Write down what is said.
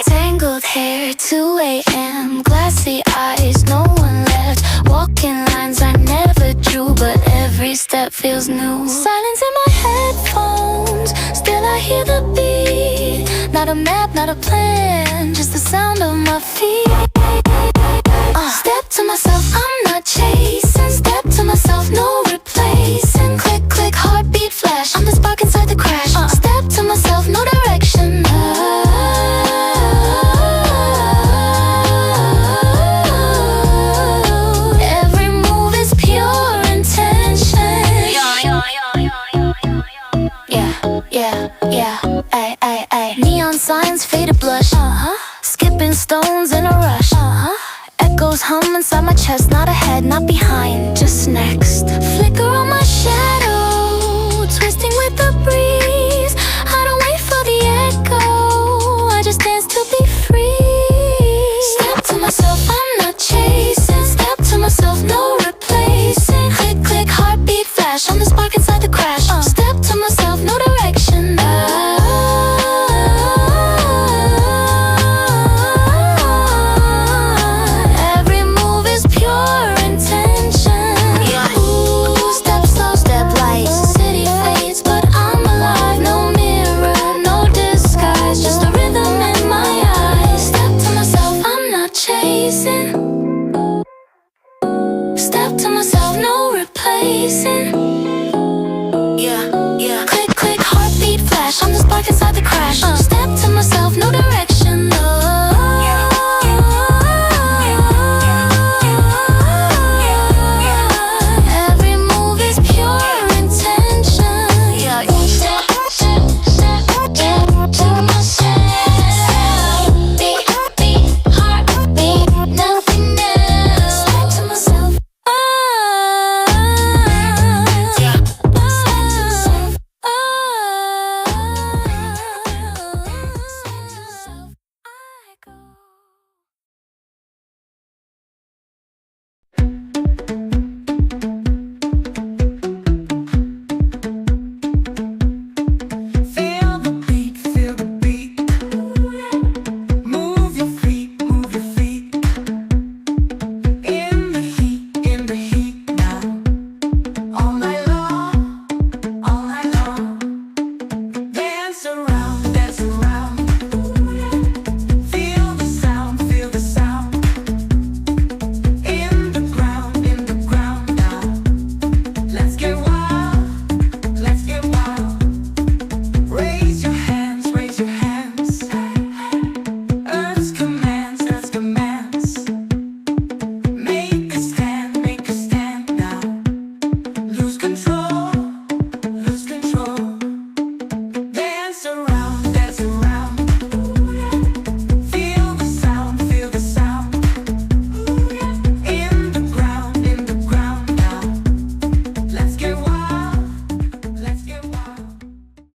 Tangled hair, 2 a.m. Glassy eyes, no one left. Walking lines I never drew, but every step feels new. Silence in my headphones, still I hear the beat. Not a map, not a plan, just the sound of my feet. Step to myself, I'm not chasing. Step to myself, no replacing. Click, click, heartbeat flash, I'm the spark inside the crash. Step to myself, no direction. Every move is pure intention. Yeah, ay. Neon signs, faded blush. Skipping stones in a rush. Echoes hum inside my chest, not ahead, not behind, just next. Flicker on my shadow, twisting with the breeze. I don't wait for the echo, I just dance to be free. Step to myself, I'm not chasing. Step to myself, no replacing. Click, click, heartbeat flash, I'm the spark inside the crash. Step to myself, no direction. Every move is pure intention. Ooh, step slow, step light. City fades, but I'm alive. No mirror, no disguise, just a rhythm in my eyes. Step to myself, I'm not chasing. Step to myself, no replacing. Yeah. Click, click, heartbeat flash, I'm the spark inside the crash. Step to myself, no direction. Every move is pure intention. Step to myself. Beat, heartbeat, nothing else. Step to myself. Feel the beat. Move your feet. In the heat now. All night long. Dance around. Feel the sound. In the ground now. Let's get wild. Raise your hands. Earth's command.